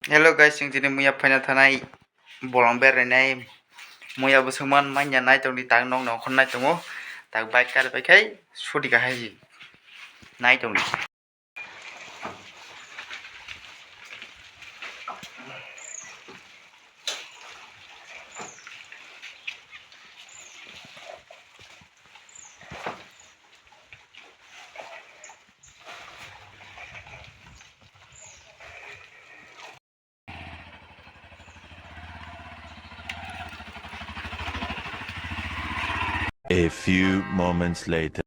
Hello guys, yung sini muya phana thanai bolong berenai muya busungman manya nai tong di tang nong nong khon nai tongo tak bike kar bai khai sudi ka hai nai tong di. A few moments later.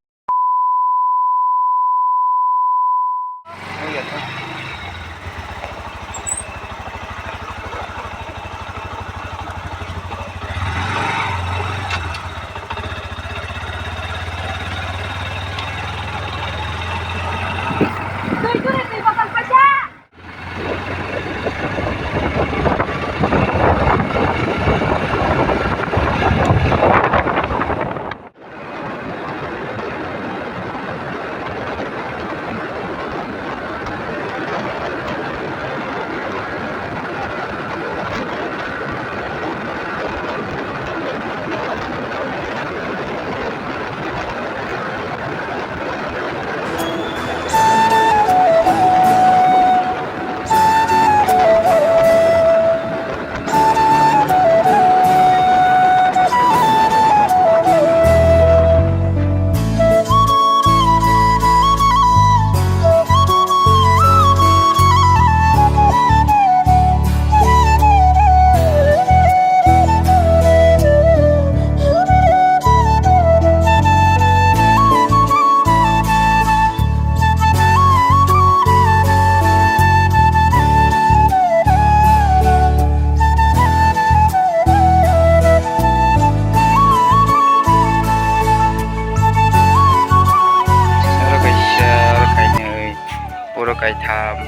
Puro kai tham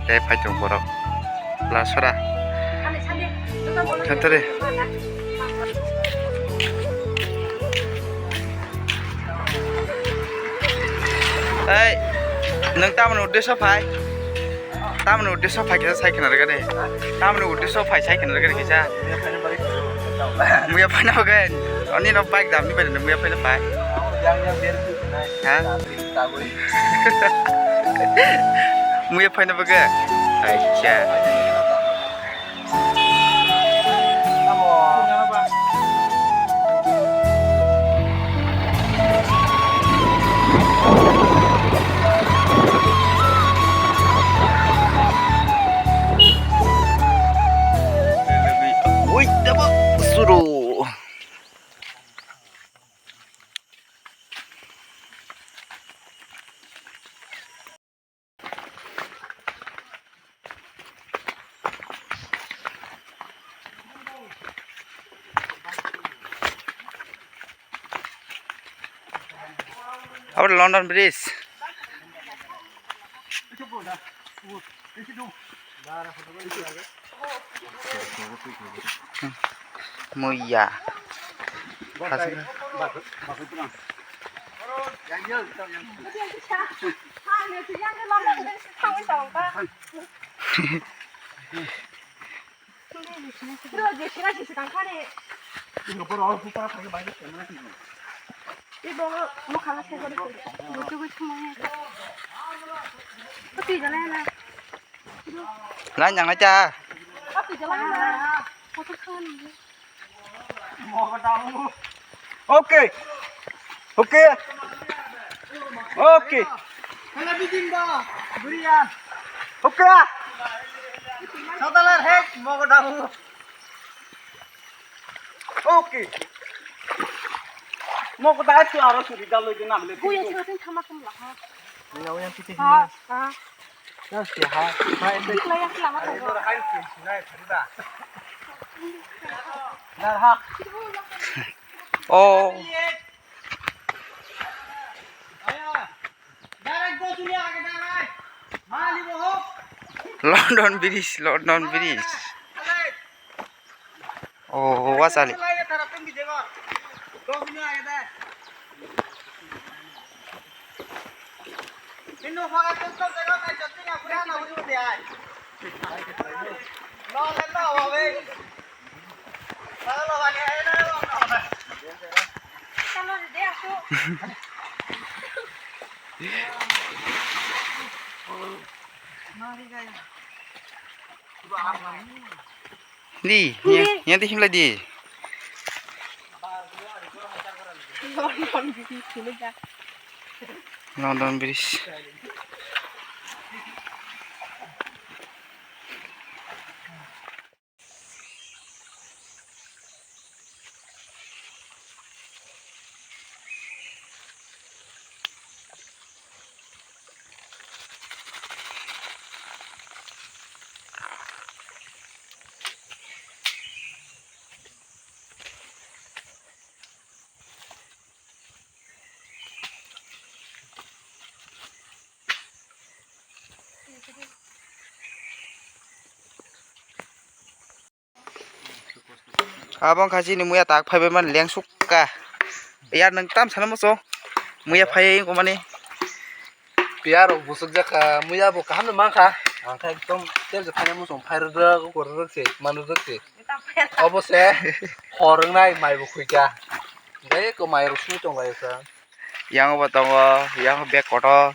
le phai tong borok la sora thantare ei nang tamon uddeso phai kita sai kana raga de tamon uddeso phai sai kana raga kisa muya phana bagan oni no bike dam ni bade muya phai na phai ha muya phai na baga aicha woi dapat suruh Apa London Bridge? Muya. 이거 뭐 가서 세거리 뭐 저거 참아야 어떻게 잘해나 Lá nhang aja. 어떻게 잘해나 어떻게 하는데 Okay. Okay. Okay. Kana bikin ba? Durian. Okay. Sadalar hek mo ko daw. Okay. Mo ko daw tu aro suri dalo din na le. 고야 제가 좀 참았던 라 하. Yang piti 아, 아. Yes, ya ha. Ha ente. 이거야 살아마 더. Ito hai ki sinai thariba. Na ha. Oh, Direct go suni aage direct. Mali bo ho. London Bridge. Oh, wasali. Ino faga tel jagah mai chatti na pura na uri de aay Nó lên nào vào đi. Nó vào nhà ấy nó vào này. Kalau di dia aku. Mari guys. đi nhé tí lại đi London di sini dah. London Bridge abang kaji ni muya tak phai man leng sukka ya nang tam sana mo so muya phai ko mani Biar busuk jaka muya bu kaham mang kha. Angka ekdom tel jaka mu song phai rda ko rda se manu rda se. Obose horeng nai mai bu khuika. Gai ko mai rusmi tong gai sa. yang ba tong yang bek koto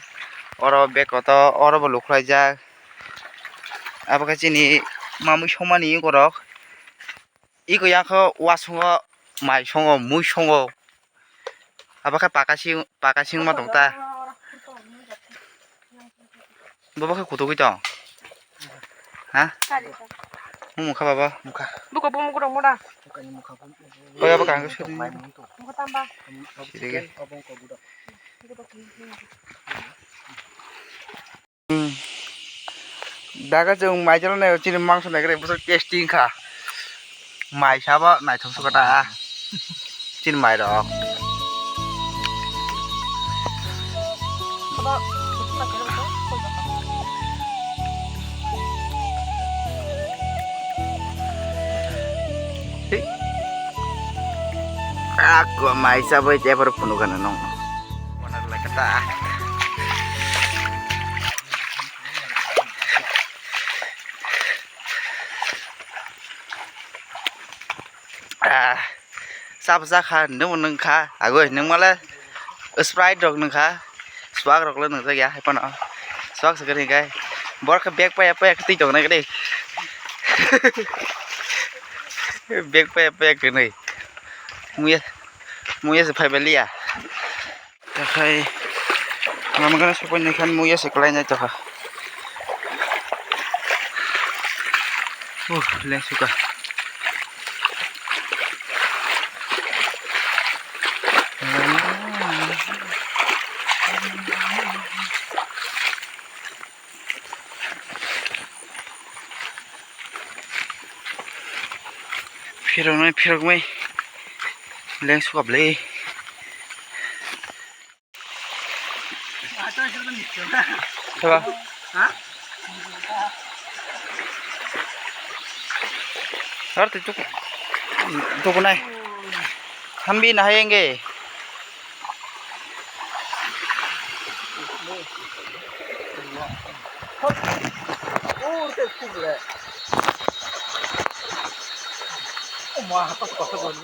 oro bek koto oro bo lukhrai ja aba kaji ni mamu somani gorok iko yang kho wasongo mai songo mui songo aba kha pakasing ma tong ta baba kha kuto gito ha muka baba muka Buka bumu kurang muda. oh ya baka angkat sini Buka tambah. sini daga jeng mai jalan nih cini mangsa nih kira besar casting kah mai siapa naik thong suka ta cini mai dok Kalau kita pakai itu, aku mai siapa aja baru penuh kan nong mana lagi kata sab kha nung kha agoi nung malah sprite dok nung kha swag dok nung sa ya hai pano swag sa kani kai bor ka bag pa ya kati dok na kadi bag pa ya kani muya sa phai beli ya ta khai mama kana sa pon kan muya sa klai na to kha leng suka Pirong mai leng suka beli coba Hah? harus itu kunai hambi nah yenge Oh, itu kuble. Oh, mah apa kok kon.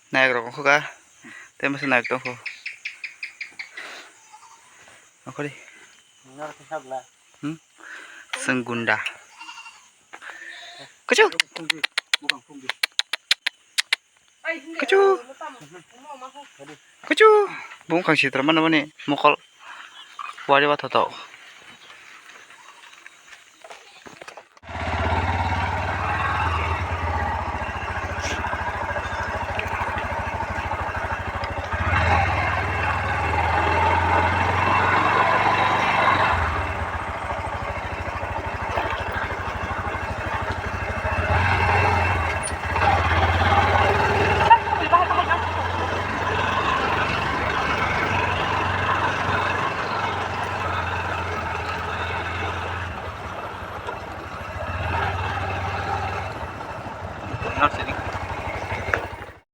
naik rokok kok kah tapi masih naik tuh aku deh Ngar kisah lah. senggunda kecil Bukan fungsi. kecil kecil bung kang si teman apa nih mukol wari wat tau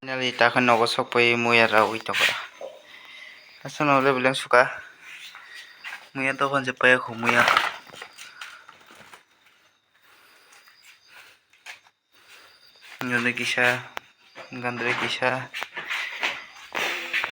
nyali takkan nogo sopai muya rawi to kora asal nole bilang suka muya to kan jepai aku muya Yoni kisa, gandre kisa.